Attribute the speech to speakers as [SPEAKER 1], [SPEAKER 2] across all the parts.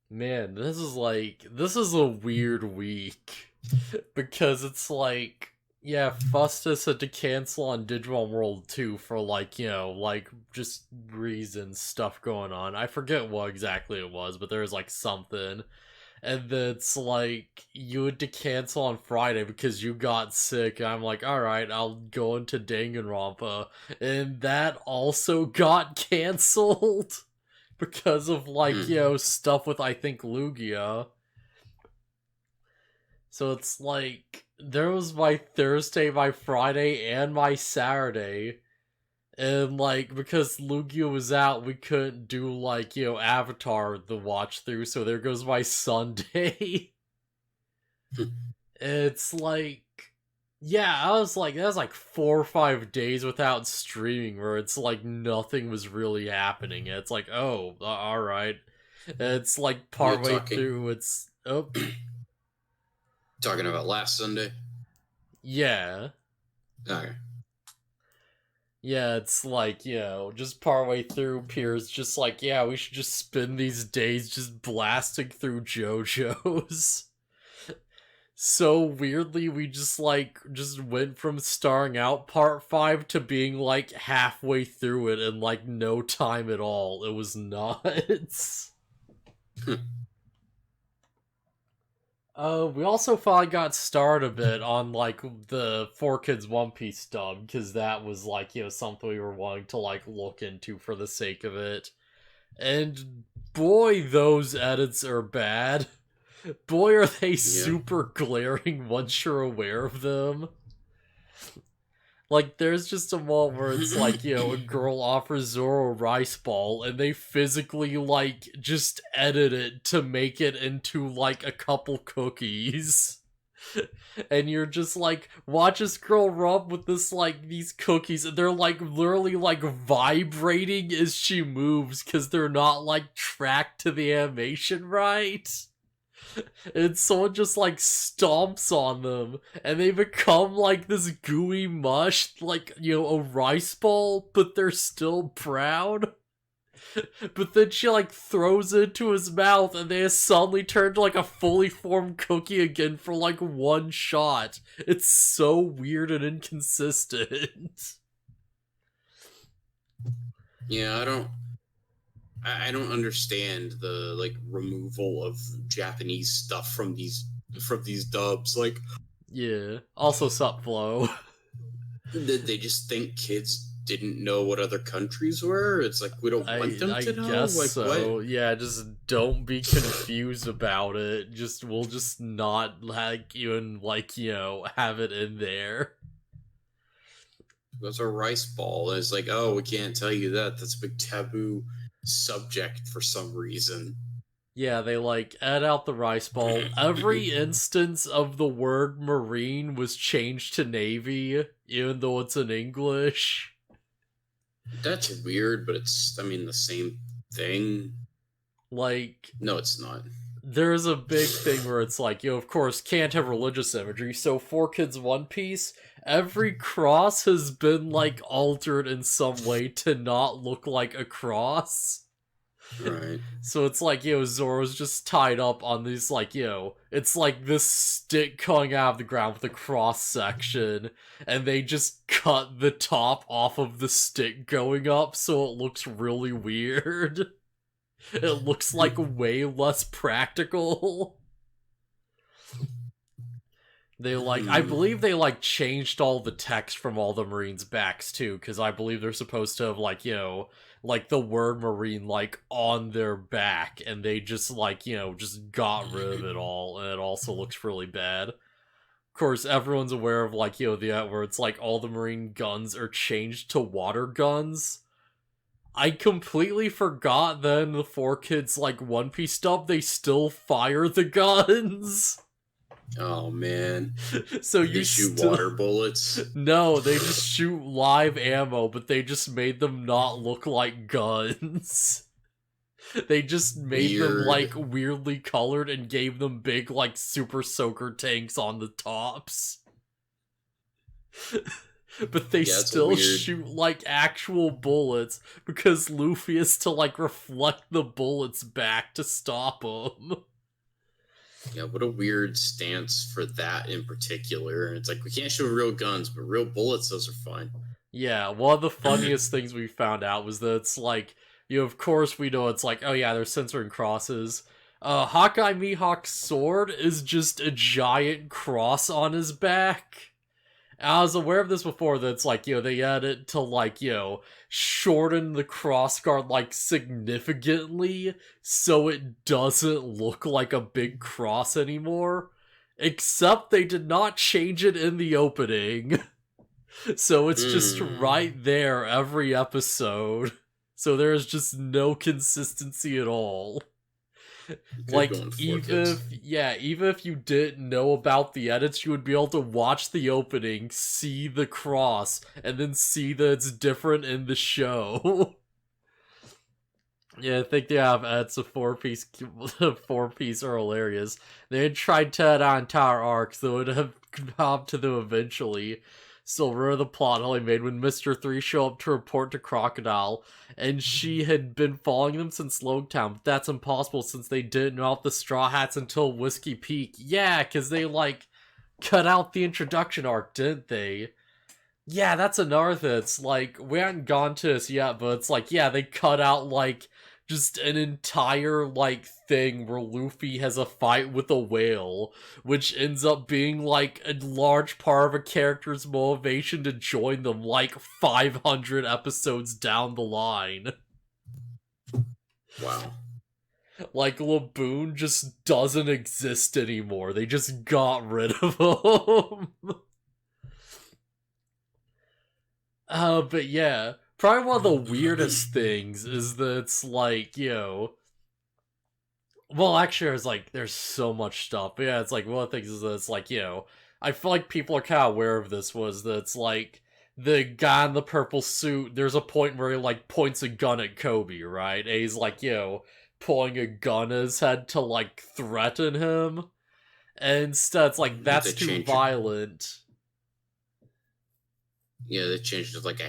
[SPEAKER 1] Man, this is a weird week. Because it's like, yeah, Phustus had to cancel on Digimon World 2 for like, like just reasons, stuff going on. I forget what exactly it was, but there was like something. And then it's like, you had to cancel on Friday because you got sick. And I'm like, alright, I'll go into Danganronpa. And that also got canceled because of like,
[SPEAKER 2] Hmm.
[SPEAKER 1] stuff with, I think, Lugia. So it's like, there was my Thursday, my Friday, and my Saturday. And like, because Lugia was out, we couldn't do like, Avatar the watch through, so there goes my Sunday. It's like, yeah, I was like, that was like 4 or 5 days without streaming where it's like nothing was really happening. It's like, oh, alright. It's like
[SPEAKER 2] You're
[SPEAKER 1] partway
[SPEAKER 2] talking
[SPEAKER 1] through, it's, oh,
[SPEAKER 2] talking about last Sunday.
[SPEAKER 1] yeah.
[SPEAKER 2] Okay.
[SPEAKER 1] Yeah, it's like, just partway through, Pierre's just like, yeah, we should just spend these days just blasting through JoJo's. So weirdly, we just went from starring out part 5 to being like halfway through it in like no time at all. It was nuts. We also finally got started a bit on like the Four Kids One Piece dub because that was like, something we were wanting to like look into for the sake of it. And boy, those edits are bad. Boy, are they
[SPEAKER 2] Yeah.
[SPEAKER 1] super glaring once you're aware of them. Like, there's just a moment where it's like, a girl offers Zoro a rice ball, and they physically, like, just edit it to make it into, like, a couple cookies. And you're just like, watch this girl rub with this, like, these cookies, and they're, like, literally, like, vibrating as she moves, because they're not, like, tracked to the animation right. And someone just like stomps on them and they become like this gooey mush, like, a rice ball, but they're still brown. But then she like throws it into his mouth and they suddenly turn to like a fully formed cookie again for like one shot. It's so weird and inconsistent.
[SPEAKER 2] Yeah, I don't understand the like removal of Japanese stuff from these dubs. Like,
[SPEAKER 1] Yeah. Also, sup, Flo.
[SPEAKER 2] did they just think kids didn't know what other countries were? It's like we don't want them
[SPEAKER 1] I
[SPEAKER 2] to know.
[SPEAKER 1] guess
[SPEAKER 2] Like what?
[SPEAKER 1] so. Yeah, just don't be confused about it. Just we'll just not like even like, have it in there.
[SPEAKER 2] What's a rice ball? And it's like, oh, we can't tell you that. That's a big taboo subject for some reason.
[SPEAKER 1] Yeah, they like add out the rice ball. Every instance of the word marine was changed to navy, even though it's in English.
[SPEAKER 2] That's weird, but it's, I mean, the same thing.
[SPEAKER 1] Like,
[SPEAKER 2] No, it's not.
[SPEAKER 1] there's a big thing where it's like, of course, can't have religious imagery, so Four Kids One Piece, every cross has been, like, altered in some way to not look like a cross.
[SPEAKER 2] Right.
[SPEAKER 1] So it's like, Zoro's just tied up on these, like, it's like this stick coming out of the ground with a cross section, and they just cut the top off of the stick going up so it looks really weird. It looks like way less practical. They like, I
[SPEAKER 2] Hmm.
[SPEAKER 1] believe they like changed all the text from all the Marines' backs too, because I believe they're supposed to have like, like the word Marine like on their back, and they just like, just got rid of it all, and it also looks really bad. Of course, everyone's aware of like, the where it's like all the Marine guns are changed to water guns. I completely forgot that in the Four Kids like One Piece stuff, they still fire the guns.
[SPEAKER 2] Oh man,
[SPEAKER 1] So
[SPEAKER 2] they
[SPEAKER 1] you
[SPEAKER 2] shoot
[SPEAKER 1] still
[SPEAKER 2] water bullets.
[SPEAKER 1] no, they just shoot live ammo, but they just made them not look like guns. They just made them
[SPEAKER 2] Weird.
[SPEAKER 1] like weirdly colored and gave them big like super soaker tanks on the tops. but they
[SPEAKER 2] Yeah, it's
[SPEAKER 1] still
[SPEAKER 2] weird.
[SPEAKER 1] shoot like actual bullets because Luffy has to like reflect the bullets back to stop them.
[SPEAKER 2] Yeah, what a weird stance for that in particular. It's like we can't show real guns, but real bullets, those are fine.
[SPEAKER 1] Yeah, one of the funniest things we found out was that it's like, of course we know it's like, oh yeah, they're censoring crosses. Hawkeye Mihawk's sword is just a giant cross on his back. I was aware of this before, that it's like, they added to like, shorten the crossguard like significantly so it doesn't look like a big cross anymore. Except they did not change it in the opening. So it's just right there every episode. So there's just no consistency at all.
[SPEAKER 2] Good
[SPEAKER 1] Like,
[SPEAKER 2] going,
[SPEAKER 1] even if you didn't know about the edits, you would be able to watch the opening, see the cross, and then see that it's different in the show. Yeah, I think they have edits of four piece are hilarious. They had tried to add on entire arcs, though it would have come to them eventually. Still, remember the plot hole he made when Mr. 3 showed up to report to Crocodile, and she had been following them since Logtown, but that's impossible since they didn't know about the Straw Hats until Whiskey Peak. Yeah, because they, like, cut out the introduction arc, didn't they? Yeah, that's another thing. It's like, we haven't gone to this yet, but it's like, yeah, they cut out, like, just an entire, like, thing where Luffy has a fight with a whale, which ends up being, like, a large part of a character's motivation to join them, like, 500 episodes down the line.
[SPEAKER 2] Wow.
[SPEAKER 1] Like, Laboon just doesn't exist anymore. They just got rid of him. But yeah, probably one of the weirdest things is that it's like, well, actually, there's so much stuff. But yeah, it's like, one of the things is that it's like, I feel like people are kind of aware of this, was that it's like, the guy in the purple suit, there's a point where he, like, points a gun at Kobe, right? And he's like, pulling a gun at his head to, like, threaten him. And instead, it's like, that's too violent.
[SPEAKER 2] Yeah, they changed it to like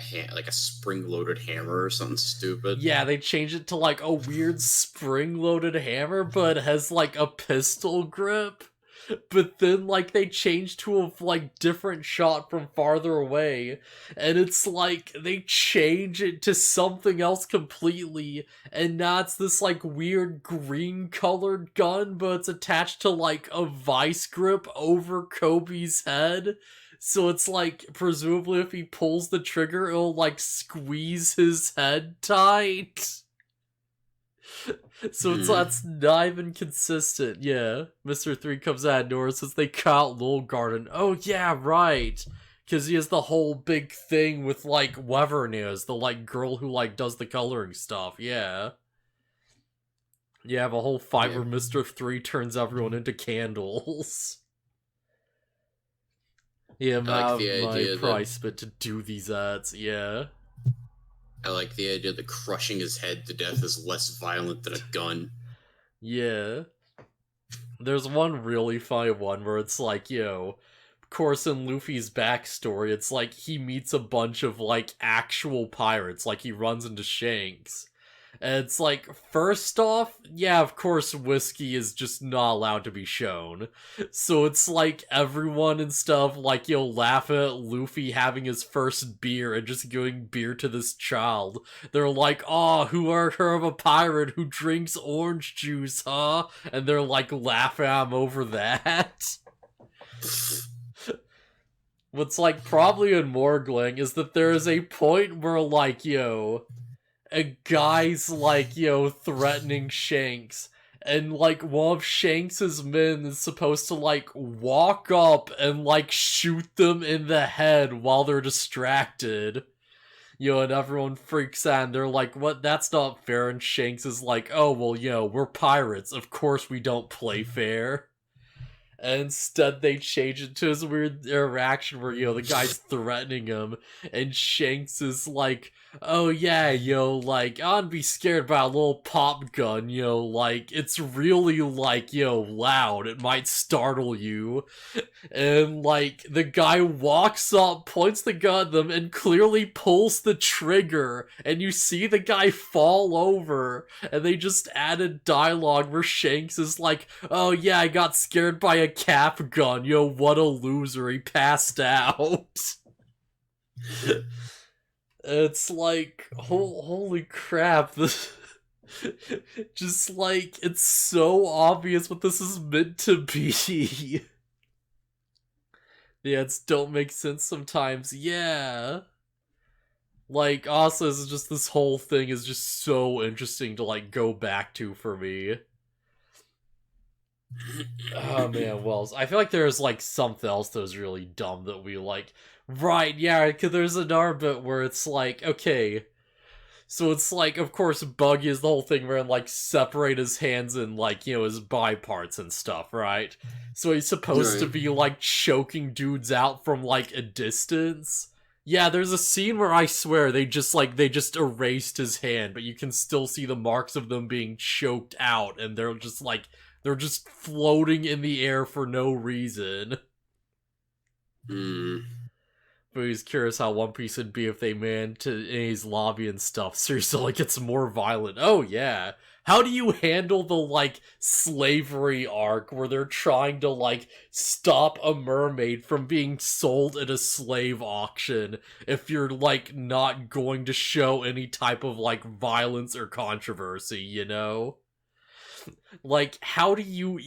[SPEAKER 2] a spring-loaded hammer or something stupid.
[SPEAKER 1] Yeah, they changed it to like a weird spring-loaded hammer, but it has like a pistol grip. But then like they changed to a like different shot from farther away, and it's like they change it to something else completely, and now it's this like weird green-colored gun, but it's attached to like a vice grip over Kobe's head. So it's like, presumably if he pulls the trigger, it'll like squeeze his head tight. So that's not even consistent. Yeah, Mr. 3 comes out of nowhere since they caught Lil Garden. Oh yeah, right. Because he has the whole big thing with like Wevernias, the like girl who like does the coloring stuff. Yeah. You have a whole fight where Mr. 3 turns everyone into candles. Yeah, I like the idea price, but to do these ads, yeah.
[SPEAKER 2] I like the idea that crushing his head to death is less violent than a gun.
[SPEAKER 1] Yeah. There's one really funny one where it's like, of course in Luffy's backstory, it's like he meets a bunch of like actual pirates, like he runs into Shanks. And it's like, first off, yeah, of course whiskey is just not allowed to be shown. So it's like everyone and stuff, like, laugh at Luffy having his first beer and just giving beer to this child. They're like, oh, who are her of a pirate who drinks orange juice, huh? And they're like laughing at him over that. What's like probably unmorgling is that there is a point where like, a guy's like, threatening Shanks, and like one of Shanks's men is supposed to like walk up and like shoot them in the head while they're distracted. And everyone freaks out and they're like, what? That's not fair. And Shanks is like, oh, well, we're pirates. Of course we don't play fair. And instead they change it to this weird interaction where, the guy's threatening him, and Shanks is like, oh yeah, like, I'd be scared by a little pop gun, like, it's really, like, loud, it might startle you. And, like, the guy walks up, points the gun at them, and clearly pulls the trigger, and you see the guy fall over, and they just added dialogue where Shanks is like, oh yeah, I got scared by a cap gun, what a loser, he passed out. It's like, holy crap, this... just, like, it's so obvious what this is meant to be. Yeah, it's don't make sense sometimes. Yeah. Like, also, it's just this whole thing is just so interesting to, like, go back to for me. Oh, man, Wells. I feel like there's, like, something else that was really dumb that we, like... Right, yeah, because there's another bit where it's like, okay... So it's like, of course, Buggy is the whole thing where, like, separate his hands and, like, his bi parts and stuff, right? So he's supposed to be, like, choking dudes out from, like, a distance. Yeah, there's a scene where I swear they just erased his hand, but you can still see the marks of them being choked out, and they're just floating in the air for no reason. But he's curious how One Piece would be if they manned to A's lobby and stuff. Seriously, like, it's more violent. Oh, yeah. How do you handle the, like, slavery arc where they're trying to, like, stop a mermaid from being sold at a slave auction if you're, like, not going to show any type of, like, violence or controversy, Like, how do you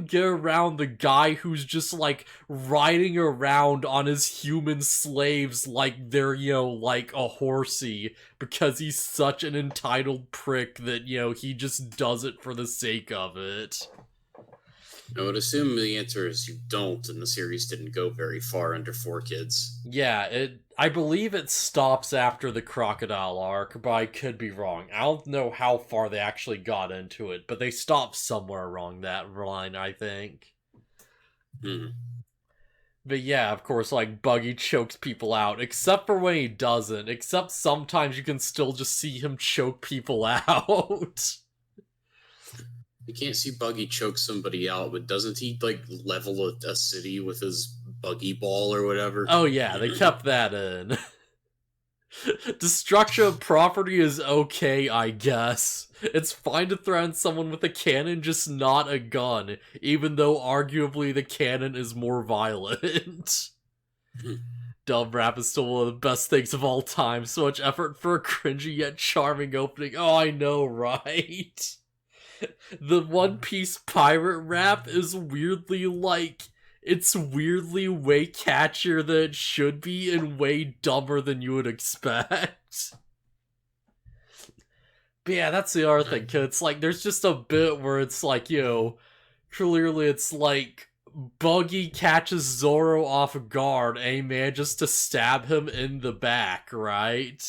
[SPEAKER 1] get around the guy who's just, like, riding around on his human slaves like they're, like a horsey, because he's such an entitled prick that, he just does it for the sake of it?
[SPEAKER 2] I would assume the answer is you don't, and the series didn't go very far under 4Kids.
[SPEAKER 1] Yeah, I believe it stops after the crocodile arc, but I could be wrong. I don't know how far they actually got into it, but they stopped somewhere along that line, I think. But yeah, of course, like, Buggy chokes people out, except for when he doesn't, except sometimes you can still just see him choke people out.
[SPEAKER 2] You can't see Buggy choke somebody out, but doesn't he, like, level a city with his buggy ball or whatever?
[SPEAKER 1] Oh yeah, they kept that in. Destruction of property is okay, I guess. It's fine to threaten someone with a cannon, just not a gun, even though arguably the cannon is more violent. Dub rap is still one of the best things of all time. So much effort for a cringy yet charming opening. Oh, I know, right? The One Piece pirate rap is weirdly, like, it's weirdly way catchier than it should be and way dumber than you would expect. But yeah, that's the other thing, cause it's like, there's just a bit where it's like, clearly it's like, Buggy catches Zoro off guard and he manages to stab him in the back, right?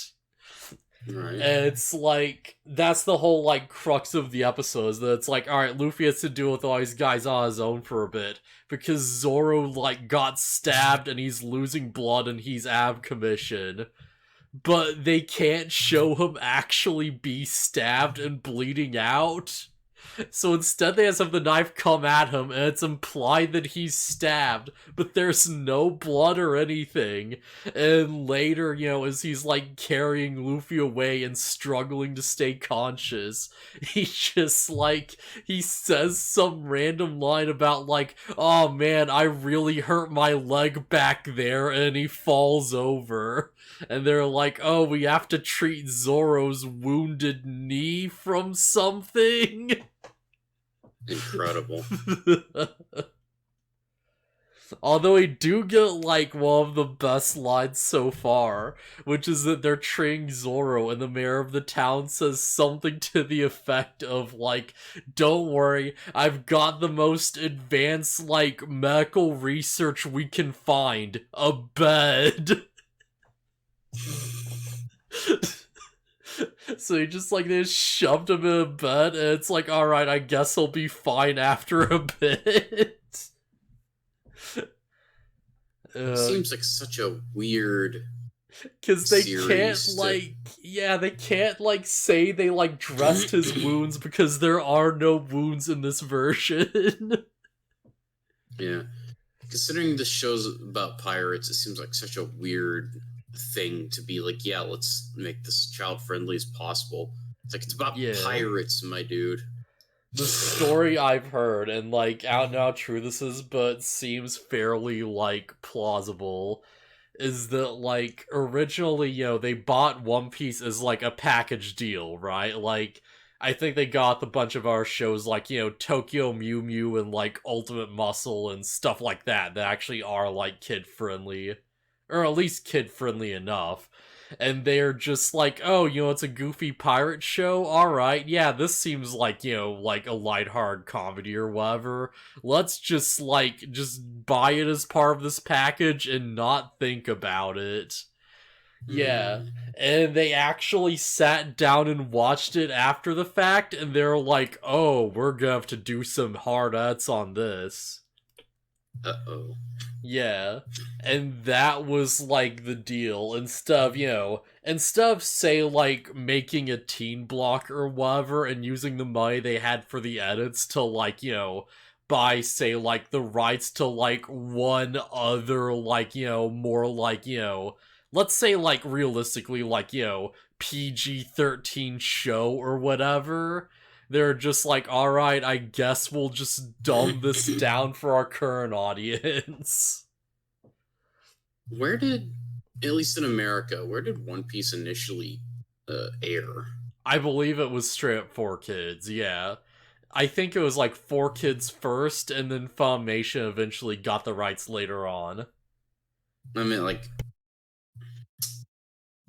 [SPEAKER 2] Right.
[SPEAKER 1] And it's like, that's the whole, like, crux of the episode, is that it's like, alright, Luffy has to deal with all these guys on his own for a bit, because Zoro, like, got stabbed and he's losing blood and he's out of commission. But they can't show him actually be stabbed and bleeding out. So instead they have the knife come at him, and it's implied that he's stabbed, but there's no blood or anything. And later, as he's, like, carrying Luffy away and struggling to stay conscious, he just, like, he says some random line about, like, oh man, I really hurt my leg back there, and he falls over. And they're like, oh, we have to treat Zoro's wounded knee from something?
[SPEAKER 2] Incredible.
[SPEAKER 1] Although we do get, like, one of the best lines so far, which is that they're training Zoro, and the mayor of the town says something to the effect of, like, don't worry, I've got the most advanced, like, medical research we can find. A bed. So he just, like, they just shoved him in a bed, and it's like, alright, I guess he'll be fine after a bit.
[SPEAKER 2] It seems like such a weird
[SPEAKER 1] because they can't
[SPEAKER 2] series
[SPEAKER 1] they can't like say they like dressed his wounds because there are no wounds in this version.
[SPEAKER 2] Yeah. Considering this show's about pirates, it seems like such a weird thing to be like, yeah, let's make this child friendly as possible. It's like, it's about pirates, my dude.
[SPEAKER 1] The story I've heard, and like, I don't know how true this is, but seems fairly like plausible, is that like originally, they bought One Piece as like a package deal, right? Like, I think they got a bunch of our shows like, Tokyo Mew Mew and like Ultimate Muscle and stuff like that actually are like kid friendly, or at least kid friendly enough. And they're just like, oh, it's a goofy pirate show. All right, yeah, this seems like, like a lighthearted comedy or whatever. Let's just buy it as part of this package and not think about it. Yeah. And they actually sat down and watched it after the fact, and they're like, oh, we're gonna have to do some hard ets on this.
[SPEAKER 2] Uh-oh.
[SPEAKER 1] Yeah, and that was like the deal. Instead of say like making a teen block or whatever and using the money they had for the edits to like, buy say like the rights to like one other like, more like, let's say like realistically like, PG-13 show or whatever. They're just like, alright, I guess we'll just dumb this down for our current audience.
[SPEAKER 2] Where did, at least in America, where did One Piece initially air?
[SPEAKER 1] I believe it was straight up 4Kids, yeah. I think it was like 4Kids first, and then Funimation eventually got the rights later on.
[SPEAKER 2] I mean, like,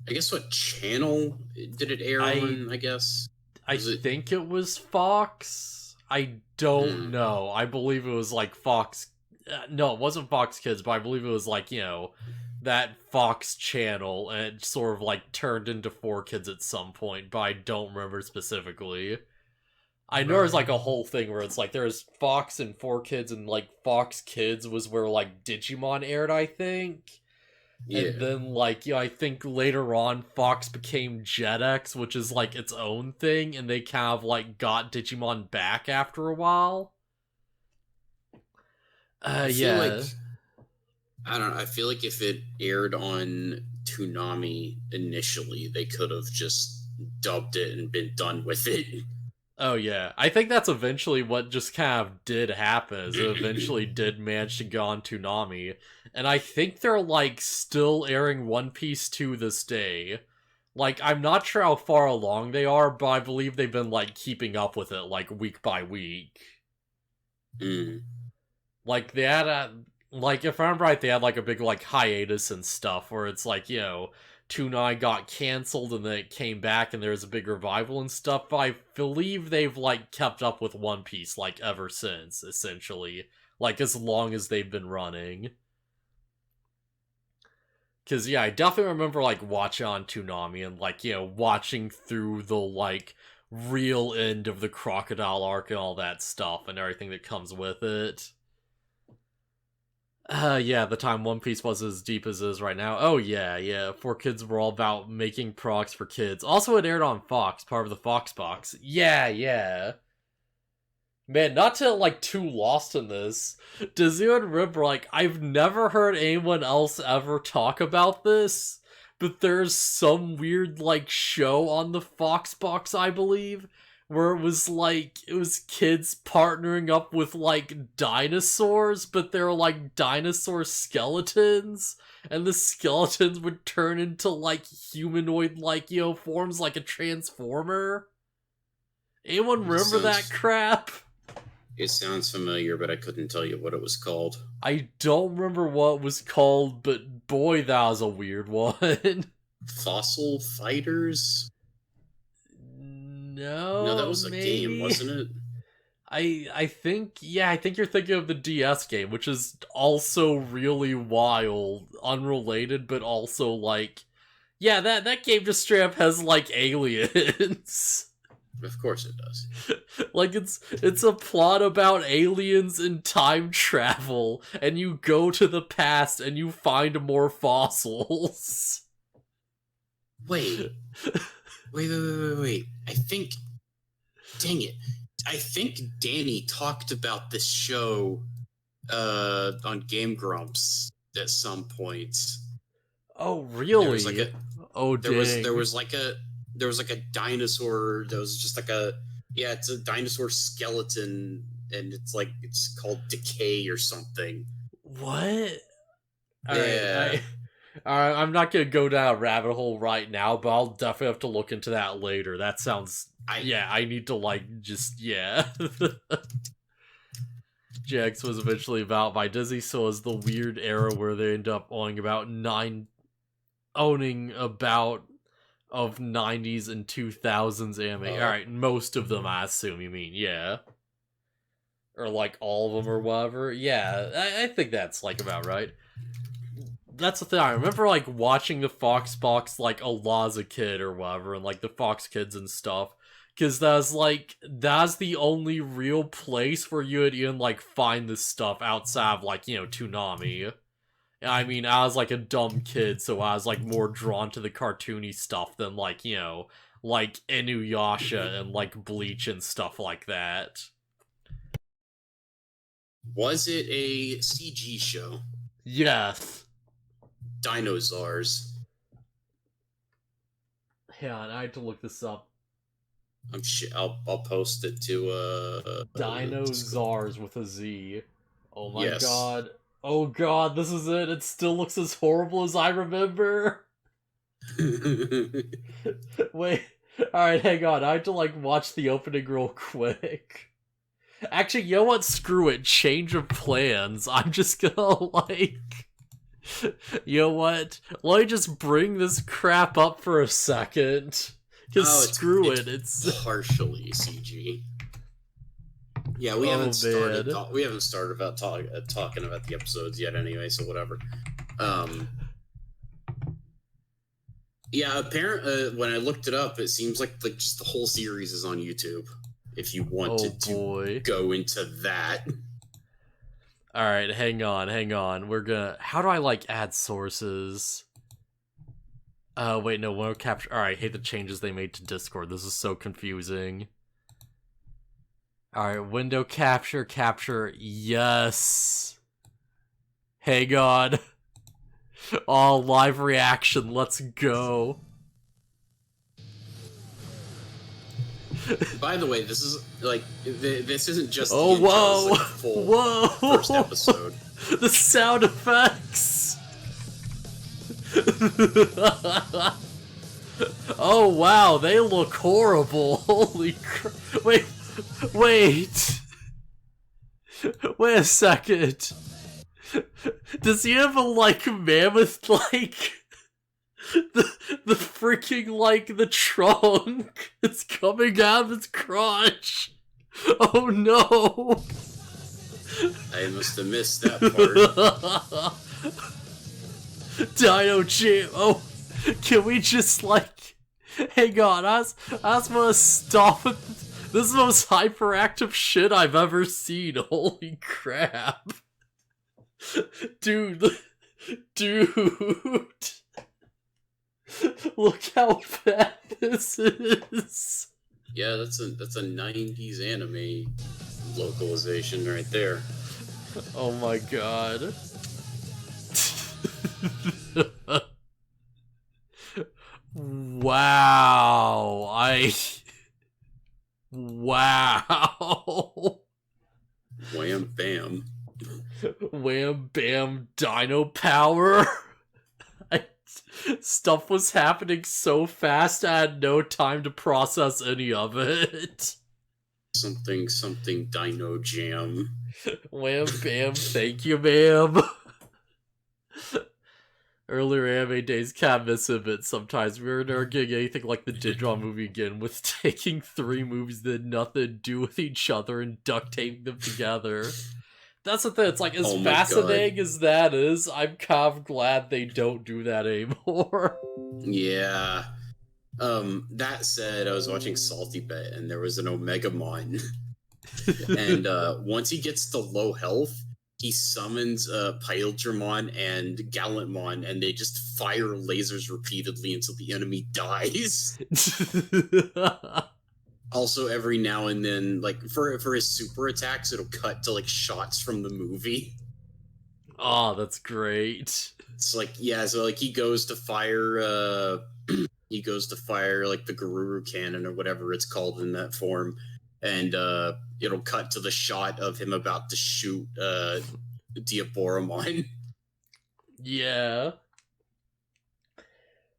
[SPEAKER 2] I guess what channel did it air on, I guess?
[SPEAKER 1] I think it was Fox. I don't know. I believe it was like Fox. No, it wasn't Fox Kids, but I believe it was like, that Fox channel, and it sort of like turned into 4Kids at some point, but I don't remember specifically. I know there's like a whole thing where it's like there's Fox and 4Kids, and like Fox Kids was where like Digimon aired, I think. Yeah. And then, like, I think later on, Fox became JetX, which is, like, its own thing, and they kind of, like, got Digimon back after a while.
[SPEAKER 2] I feel like, I don't know, I feel like if it aired on Toonami initially, they could have just dubbed it and been done with it.
[SPEAKER 1] Oh, yeah. I think that's eventually what just kind of did happen, is it eventually did manage to go on Toonami. And I think they're, like, still airing One Piece to this day. Like, I'm not sure how far along they are, but I believe they've been, like, keeping up with it, like, week by week. Like, they had like, if I remember right, they had, like, a big, like, hiatus and stuff, where it's like, Toonai got canceled and then it came back and there's a big revival and stuff, but I believe they've, like, kept up with One Piece, like, ever since, essentially. Like, as long as they've been running. Because, yeah, I definitely remember, like, watching on Toonami and, like, watching through the, like, real end of the Crocodile arc and all that stuff and everything that comes with it. Yeah, the time One Piece was as deep as it is right now. Oh, yeah. 4Kids were all about making products for kids. Also, it aired on Fox, part of the Fox box. Yeah. Man, not to, like, too lost in this. Does anyone remember, like, I've never heard anyone else ever talk about this, but there's some weird, like, show on the Fox box, I believe, where it was kids partnering up with, like, dinosaurs, but they're, like, dinosaur skeletons, and the skeletons would turn into, like, humanoid, like, forms, like a transformer. Anyone remember that crap?
[SPEAKER 2] It sounds familiar, but I couldn't tell you what it was called.
[SPEAKER 1] I don't remember what it was called, but boy, that was a weird one.
[SPEAKER 2] Fossil Fighters?
[SPEAKER 1] No,
[SPEAKER 2] that was a game, wasn't it?
[SPEAKER 1] I think you're thinking of the DS game, which is also really wild, unrelated, but also, like, yeah, that game just straight up has, like, aliens.
[SPEAKER 2] Of course it does.
[SPEAKER 1] Like, it's a plot about aliens and time travel, and you go to the past and you find more fossils.
[SPEAKER 2] Wait. I think, dang it. I think Danny talked about this show on Game Grumps at some point.
[SPEAKER 1] Oh, really?
[SPEAKER 2] There was like a
[SPEAKER 1] oh, dang.
[SPEAKER 2] there was like a dinosaur that was just like it's a dinosaur skeleton, and it's called Decay or something.
[SPEAKER 1] What?
[SPEAKER 2] Yeah.
[SPEAKER 1] Alright, I'm not gonna go down a rabbit hole right now, but I'll definitely have to look into that later. That sounds... I need to, like, just... Yeah. GX was eventually about by Disney, so it was the weird era where they end up owning about of 90s and 2000s anime. Alright, most of them, I assume you mean, yeah. Or, like, all of them or whatever. Yeah, I think that's, like, about right. That's the thing, I remember, like, watching the Fox Box, like, a lot as a kid or whatever, and, like, the Fox Kids and stuff. Because that's the only real place where you would even, like, find this stuff outside of, like, Toonami. I mean, I was, like, a dumb kid, so I was, like, more drawn to the cartoony stuff than, like, like, Inuyasha and, like, Bleach and stuff like that.
[SPEAKER 2] Was it a CG show?
[SPEAKER 1] Yes.
[SPEAKER 2] Dinosaurs.
[SPEAKER 1] Hang on, I had to look this up.
[SPEAKER 2] I'll post it to
[SPEAKER 1] Dinosaurs with a Z. Oh my
[SPEAKER 2] yes.
[SPEAKER 1] god. Oh god, this is it. It still looks as horrible as I remember. Wait. Alright, hang on. I have to, like, watch the opening real quick. Actually, you know what? Screw it. Change of plans. I'm just gonna, like... You know what? Let me just bring this crap up for a second. Because screw it. It's
[SPEAKER 2] partially CG. Yeah, we haven't started. We haven't started about talking about the episodes yet, anyway. So whatever. Yeah, apparently, when I looked it up, it seems like just the whole series is on YouTube. If you wanted to go into that.
[SPEAKER 1] Alright, hang on. We're gonna... How do I, like, add sources? Wait, no, window capture... Alright, hate the changes they made to Discord. This is so confusing. Alright, window capture, yes! Hang on. Oh, live reaction, let's go.
[SPEAKER 2] By the way, this is, like, this isn't just
[SPEAKER 1] the
[SPEAKER 2] intro, this is, like, full first episode.
[SPEAKER 1] The sound effects! Oh wow, they look horrible. Holy crap. Wait a second. Does he have a, like, mammoth, like, the freaking, like, the trunk is coming out of his crotch? Oh no.
[SPEAKER 2] I must have missed that part.
[SPEAKER 1] Dino Jam. Oh, can we just, like, hang on? I just want to stop it. This is the most hyperactive shit I've ever seen. Holy crap. Dude. Look how bad this is.
[SPEAKER 2] Yeah, that's a 90s anime localization right there.
[SPEAKER 1] Oh my god. Wow. Wow.
[SPEAKER 2] Wham bam.
[SPEAKER 1] Wham bam dino power. Stuff was happening so fast I had no time to process any of it.
[SPEAKER 2] Something dino jam.
[SPEAKER 1] Wham bam, thank you, ma'am. Earlier anime days can't miss a bit sometimes. We were never getting anything like the Digimon movie again, with taking 3 movies that had nothing to do with each other and duct taping them together. That's the thing, it's like, as fascinating as that is, I'm kind of glad they don't do that anymore.
[SPEAKER 2] Yeah. That said, I was watching Salty Bet, and there was an Omegamon, and once he gets to low health, he summons Pildramon and Gallantmon, and they just fire lasers repeatedly until the enemy dies. Also, every now and then, like for his super attacks, it'll cut to like shots from the movie.
[SPEAKER 1] Oh, that's great.
[SPEAKER 2] It's like, yeah, so like he goes to fire like the Garuru cannon or whatever it's called in that form, and it'll cut to the shot of him about to shoot Diaboromon.
[SPEAKER 1] Yeah.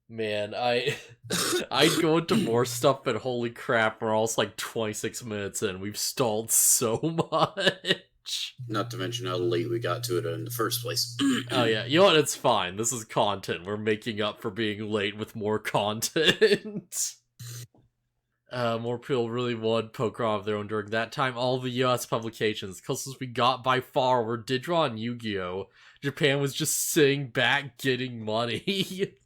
[SPEAKER 1] Man, I'd go into more stuff, but holy crap, we're almost like 26 minutes in. We've stalled so much.
[SPEAKER 2] Not to mention how late we got to it in the first place.
[SPEAKER 1] Oh yeah, you know what? It's fine. This is content. We're making up for being late with more content. More people really would Pokemon of their own during that time. All the US publications, closest we got by far were Digimon and Yu-Gi-Oh! Japan was just sitting back getting money.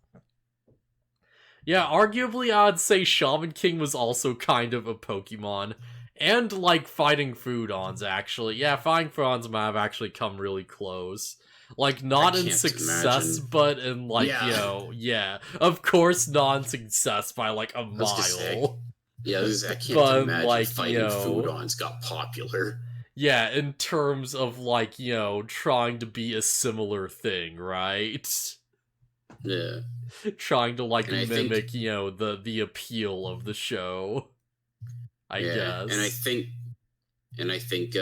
[SPEAKER 1] Yeah, arguably I'd say Shaman King was also kind of a Pokemon. And, like, Fighting Foodons, actually. Yeah, Fighting Foodons might have actually come really close. Like, not in success,
[SPEAKER 2] imagine.
[SPEAKER 1] but in, like, you know, yeah. Of course, not in success by, like, a mile.
[SPEAKER 2] Yeah, I can't
[SPEAKER 1] but,
[SPEAKER 2] imagine
[SPEAKER 1] like,
[SPEAKER 2] Fighting Foodons got popular.
[SPEAKER 1] Yeah, in terms of, like, you know, trying to be a similar thing, right?
[SPEAKER 2] Yeah.
[SPEAKER 1] Trying to, like, mimic, you know, the appeal of the show. I guess.
[SPEAKER 2] And I think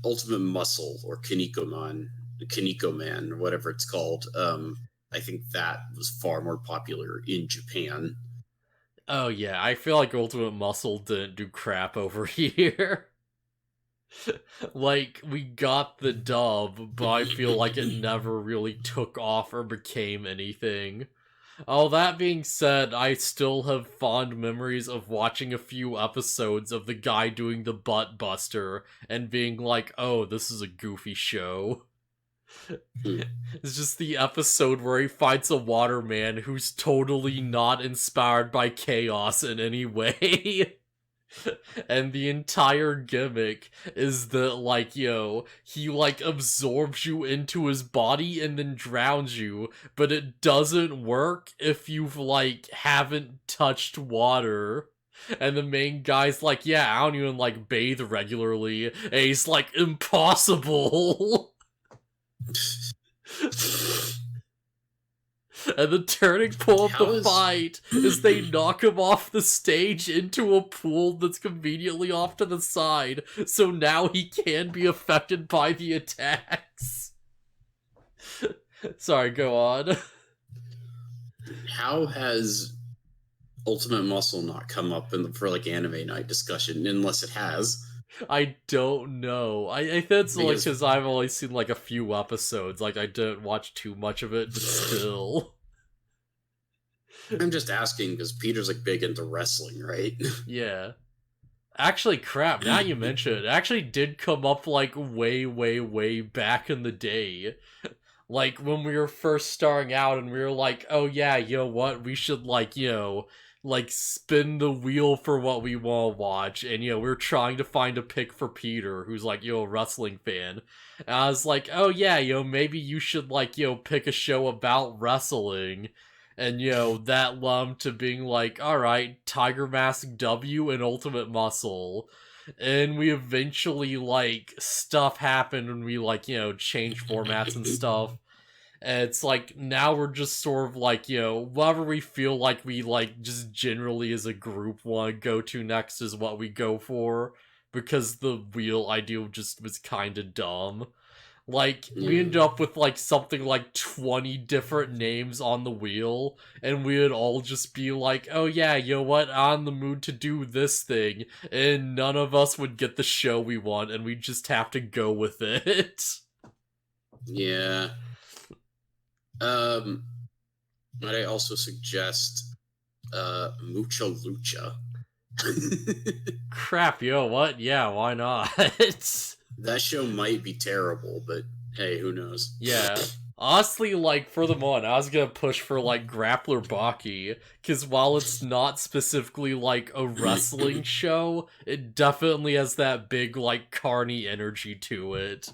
[SPEAKER 2] Ultimate Muscle or Kaneko Man, or whatever it's called, I think that was far more popular in Japan.
[SPEAKER 1] Oh yeah, I feel like Ultimate Muscle didn't do crap over here. Like, we got the dub, but I feel like it never really took off or became anything. All that being said, I still have fond memories of watching a few episodes of the guy doing the butt buster and being like, oh, this is a goofy show. It's just the episode where he fights a waterman who's totally not inspired by chaos in any way. And the entire gimmick is that, like, yo, he, like, absorbs you into his body and then drowns you, but it doesn't work if you've, like, haven't touched water. And the main guy's like, yeah, I don't even, like, bathe regularly. And he's like, impossible! And the turning point of the fight is they knock him off the stage into a pool that's conveniently off to the side, so now he can be affected by the attacks. Sorry, go on.
[SPEAKER 2] How has Ultimate Muscle not come up for like anime night discussion, unless it has?
[SPEAKER 1] I don't know. I think that's like because I've only seen like a few episodes. Like, I didn't watch too much of it, but still.
[SPEAKER 2] I'm just asking because Peter's like big into wrestling, right?
[SPEAKER 1] Yeah. Actually, crap, now you mention it, it actually did come up like way, way, way back in the day. Like, when we were first starting out and we were like, oh yeah, you know what, we should, like, you know, like, spin the wheel for what we want to watch. And, you know, we were trying to find a pick for Peter, who's, like, you know, a wrestling fan. And I was like, oh yeah, you know, maybe you should, like, you know, pick a show about wrestling. And, you know, that led to being like, alright, Tiger Mask W and Ultimate Muscle. And we eventually, like, stuff happened and we, like, you know, changed formats and stuff. And it's like, now we're just sort of like, you know, whatever we feel like we, like, just generally as a group want to go to next is what we go for. Because the wheel idea just was kind of dumb. Like, we ended up with, like, something like 20 different names on the wheel, and we would all just be like, oh yeah, you know what, I'm in the mood to do this thing, and none of us would get the show we want, and we just have to go with it.
[SPEAKER 2] Yeah. Might I also suggest, Mucha Lucha?
[SPEAKER 1] Crap, yo, what? Yeah, why not?
[SPEAKER 2] That show might be terrible, but hey, who knows?
[SPEAKER 1] Yeah. Honestly, like, for the moment, I was gonna push for, like, Grappler Baki, because while it's not specifically, like, a wrestling show, it definitely has that big, like, carny energy to it.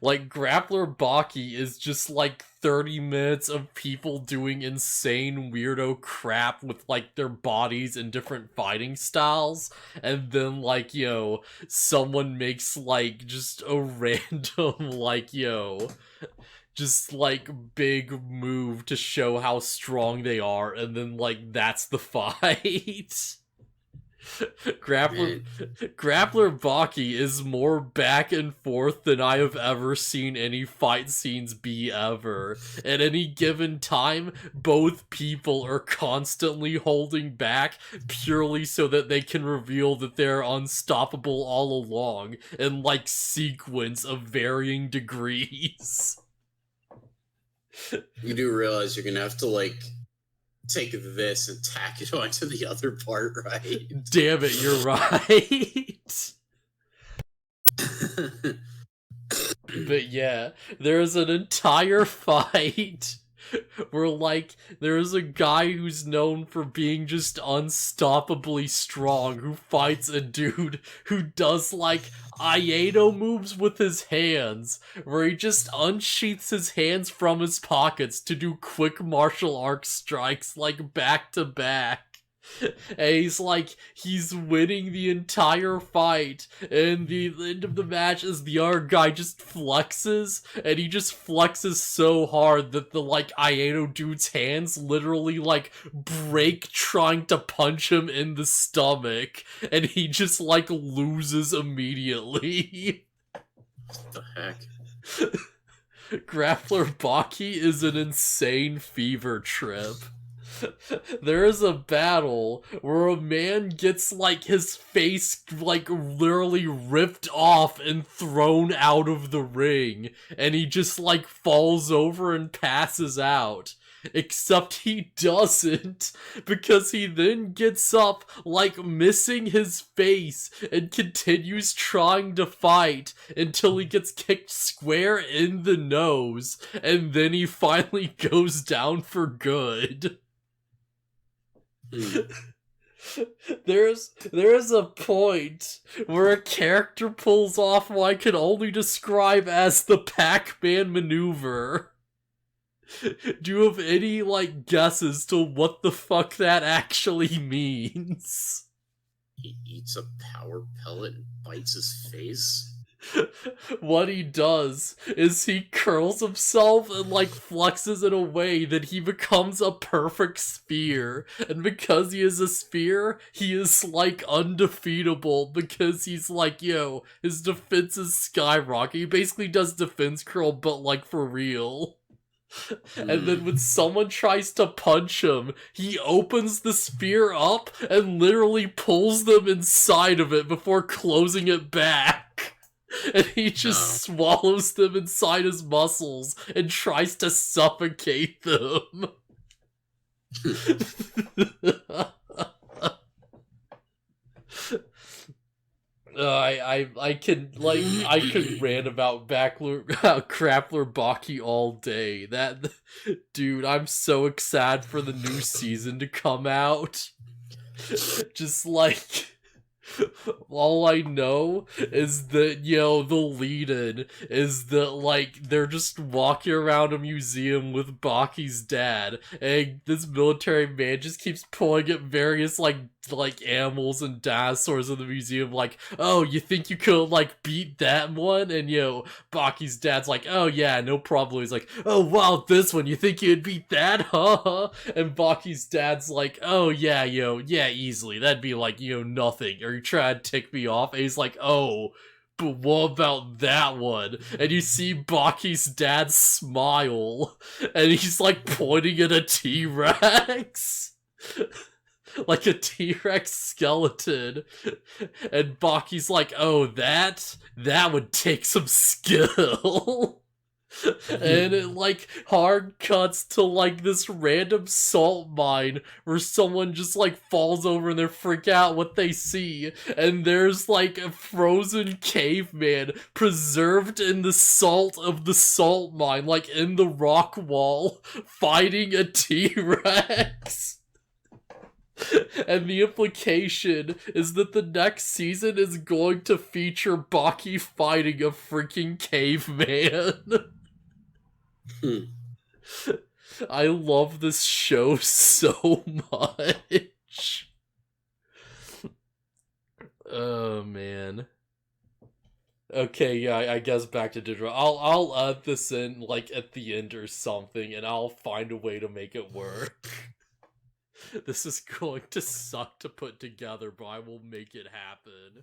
[SPEAKER 1] Like, Grappler Baki is just, like, 30 minutes of people doing insane weirdo crap with, like, their bodies and different fighting styles, and then, like, someone makes, like, just a random, like, just like big move to show how strong they are, and then like that's the fight. Grappler Baki is more back and forth than I have ever seen any fight scenes be ever. At any given time, both people are constantly holding back purely so that they can reveal that they're unstoppable all along in like sequence of varying degrees.
[SPEAKER 2] You do realize you're gonna have to like take this and tack it onto the other part, right?
[SPEAKER 1] Damn it, you're right. But yeah, there's an entire fight where like there's a guy who's known for being just unstoppably strong who fights a dude who does like Iato moves with his hands, where he just unsheaths his hands from his pockets to do quick martial arts strikes like back to back. And he's winning the entire fight, and the end of the match is the other guy just flexes, and he just flexes so hard that the like Iato dude's hands literally like break trying to punch him in the stomach, and he just like loses immediately.
[SPEAKER 2] What the heck?
[SPEAKER 1] Grappler Baki is an insane fever trip. There is a battle where a man gets like his face like literally ripped off and thrown out of the ring, and he just like falls over and passes out. Except he doesn't, because he then gets up like missing his face and continues trying to fight until he gets kicked square in the nose, and then he finally goes down for good. There's a point where a character pulls off what I can only describe as the Pac-Man maneuver. Do you have any, like, guesses to what the fuck that actually means?
[SPEAKER 2] He eats a power pellet and bites his face?
[SPEAKER 1] What he does is he curls himself and like flexes in a way that he becomes a perfect sphere, and because he is a sphere, he is like undefeatable because he's like, his defense is skyrocket. He basically does defense curl, but like for real. And then when someone tries to punch him, he opens the sphere up and literally pulls them inside of it before closing it back. And he just swallows them inside his muscles and tries to suffocate them. I could rant about Grappler Baki all day. Dude, I'm so excited for the new season to come out. Just like, all I know is that, the lead-in is that, like, they're just walking around a museum with Baki's dad, and this military man just keeps pulling at various, like animals and dinosaurs in the museum, like, oh, you think you could, like, beat that one? And, Baki's dad's like, oh, yeah, no problem. He's like, oh, wow, this one, you think you'd beat that, huh? And Baki's dad's like, oh, yeah, yeah, easily. That'd be, like, nothing. Are you trying to tick me off? And he's like, oh, but what about that one? And you see Baki's dad smile, and he's, like, pointing at a T-Rex. Like a T-Rex skeleton. And Baki's like, oh, that would take some skill. And it, like, hard cuts to, like, this random salt mine where someone just, like, falls over and they freak out what they see. And there's, like, a frozen caveman preserved in the salt of the salt mine, like, in the rock wall, fighting a T-Rex. And the implication is that the next season is going to feature Baki fighting a freaking caveman. I love this show so much. Oh man. Okay, yeah, I guess back to Digimon. I'll add this in like at the end or something, and I'll find a way to make it work. This is going to suck to put together, but I will make it happen.